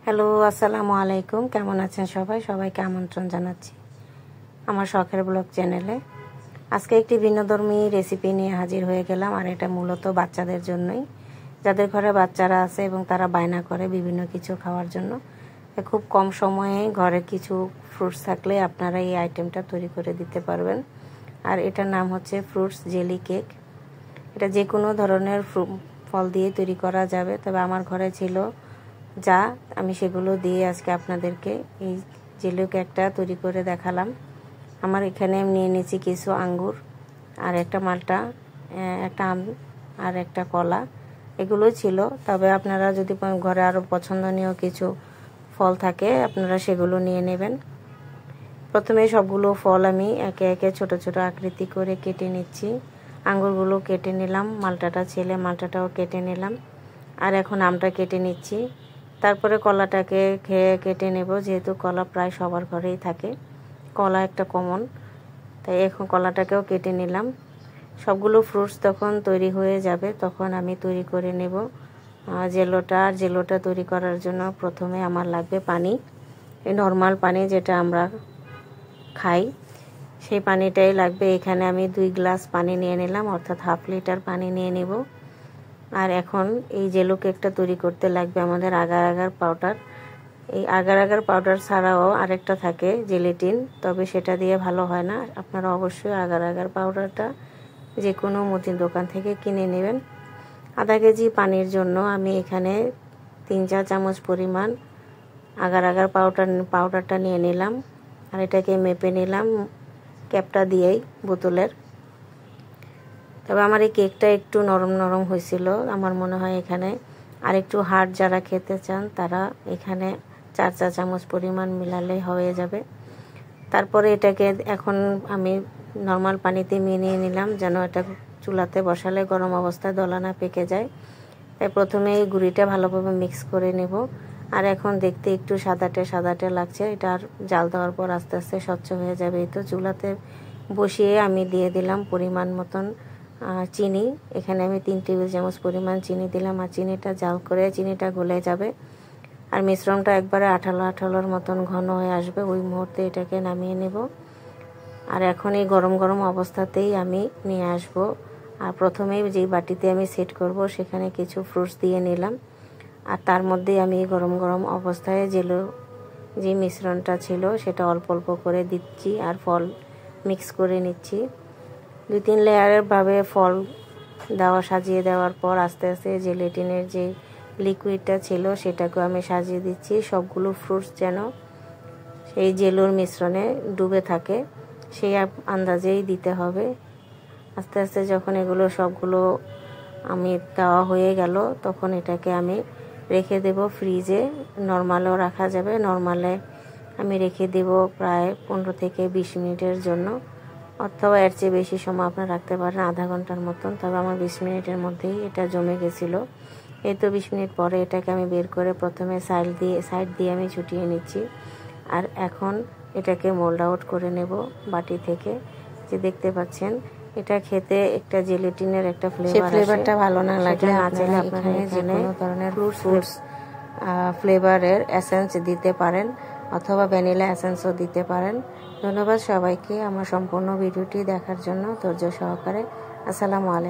Hello, আসসালামু আলাইকুম। কেমন আছেন সবাই? সবাইকে আমন্ত্রণ জানাচ্ছি আমার শখের ব্লগ চ্যানেলে। আজকে একটি ভিন্নধর্মী রেসিপি নিয়ে হাজির হয়ে গেলাম, আর এটা মূলত বাচ্চাদের জন্যই, যাদের ঘরে বাচ্চারা আছে এবং তারা বায়না করে বিভিন্ন কিছু খাওয়ার জন্য। খুব কম সময়ে ঘরে কিছু ফ্রুটস থাকলে আপনারা এই আইটেমটা তৈরি করে দিতে পারবেন। আর এটার নাম হচ্ছে ফ্রুটস জেলি কেক। এটা যে কোনো ধরনের ফল দিয়ে তৈরি করা যাবে, তবে আমার ঘরে ছিল যা, আমি সেগুলো দিয়ে আজকে আপনাদেরকে এই জেলি কেকটা তৈরি করে দেখালাম। আমার এখানে নিয়ে নিয়েছি কিছু আঙ্গুর, আর একটা মাল্টা, একটা আম, আর একটা কলা, এগুলো ছিল। তবে আপনারা যদি ঘরে আরও পছন্দনীয় কিছু ফল থাকে আপনারা সেগুলো নিয়ে নেবেন। প্রথমে সবগুলো ফল আমি একে একে ছোট ছোট আকৃতি করে কেটে নিচ্ছি। আঙ্গুরগুলো কেটে নিলাম, মাল্টাটা ছেলে মাল্টাটাও কেটে নিলাম, আর এখন আমটা কেটে নিচ্ছি। তারপরে কলাটাকে কেটে নেব, যেহেতু কলা প্রায় সবার ঘরেই থাকে, কলা একটা কমন, তাই এখন কলাটাকেও কেটে নিলাম। সবগুলো ফ্রুটস তখন তৈরি হয়ে যাবে তখন আমি তৈরি করে নেব জেলোটা। আর জেলোটা তৈরি করার জন্য প্রথমে আমার লাগবে পানি, এই নর্মাল পানি যেটা আমরা খাই সেই পানিটাই লাগবে। এখানে আমি 2 গ্লাস পানি নিয়ে নিলাম, অর্থাৎ হাফ লিটার পানি নিয়ে নেব। আর এখন এই জেলো কেকটা তৈরি করতে লাগবে আমাদের আগার আগার পাউডার। এই আগার আগার পাউডার ছাড়াও আরেকটা থাকে জেলেটিন, তবে সেটা দিয়ে ভালো হয় না। আপনারা অবশ্যই আগার আগার পাউডারটা যে কোনো মুদির দোকান থেকে কিনে নেবেন। আধা কেজি পানির জন্য আমি এখানে 3-4 চামচ পরিমাণ আগার আগার পাউডারটা নিয়ে নিলাম, আর এটাকে মেপে নিলাম ক্যাপটা দিয়েই বোতলের। তবে আমার এই কেকটা একটু নরম নরম হয়েছিল, আমার মনে হয় এখানে আর একটু হার্ড যারা খেতে চান তারা এখানে 4 চামচ পরিমাণ মিলালে হয়ে যাবে। তারপরে এটাকে এখন আমি নর্মাল পানিতে মিলিয়ে নিলাম, যেন এটা চুলাতে বসালে গরম অবস্থায় দলা না পেকে যায়। তাই প্রথমে এই গুঁড়িটা ভালোভাবে মিক্স করে নেব। আর এখন দেখতে একটু সাদাটে লাগছে, এটা আর জাল দেওয়ার পর আস্তে আস্তে স্বচ্ছ হয়ে যাবে। এই তো চুলাতে বসিয়ে আমি দিয়ে দিলাম পরিমাণ মতন চিনি। এখানে আমি 3 টেবিল চামচ পরিমাণ চিনি দিলাম, আর চিনিটা জাল করে চিনিটা গলে যাবে আর মিশ্রণটা একবারে আঠালো আঠালোর মতন ঘন হয়ে আসবে, ওই মুহূর্তে এটাকে নামিয়ে নেব। আর এখন এই গরম গরম অবস্থাতেই আমি নিয়ে আসব। আর প্রথমেই যেই বাটিতে আমি সেট করব সেখানে কিছু ফ্রুটস দিয়ে নিলাম, আর তার মধ্যে আমি গরম গরম অবস্থায় যে মিশ্রণটা ছিল সেটা অল্প অল্প করে দিচ্ছি আর ফল মিক্স করে নিচ্ছি। 2-3 লেয়ারের ভাবে ফল সাজিয়ে দেওয়ার পর আস্তে আস্তে জেলেটিনের যে লিকুইডটা ছিল সেটাকেও আমি সাজিয়ে দিচ্ছি। সবগুলো ফ্রুটস যেন সেই জেলোর মিশ্রণে ডুবে থাকে সেই আন্দাজেই দিতে হবে। আস্তে আস্তে যখন এগুলো সবগুলো আমি দেওয়া হয়ে গেল তখন এটাকে আমি রেখে দেব ফ্রিজে। নর্মালেও রাখা যাবে, নর্মালে আমি রেখে দেব প্রায় 15 থেকে 20 মিনিটের জন্য, অথবা এর চেয়ে বেশি সময় আপনারা রাখতে পারেন, আধা ঘন্টার মতন। তবে আমার 20 মিনিটের মধ্যেই এটা জমে গেছিলো। এই তো 20 মিনিট পরে এটাকে আমি বের করে প্রথমে সাইড দিয়ে আমি ছুটিয়ে নিচ্ছি। আর এখন এটাকে মোল্ড আউট করে নেব বাটি থেকে। যে দেখতে পাচ্ছেন এটা খেতে একটা জেলেটিনের একটা ফ্লেভারটা ভালো না লাগলে না চাইলে আপনারা যে কোনো ধরনের ফ্রুটস ফ্লেভারের এসেন্স দিতে পারেন, অথবা ভ্যানিলা এসেন্সও দিতে পারেন। ধন্যবাদ সবাইকে আমার সম্পূর্ণ ভিডিওটি দেখার জন্য ধৈর্য সহকারে। আসসালামু আলাইকুম।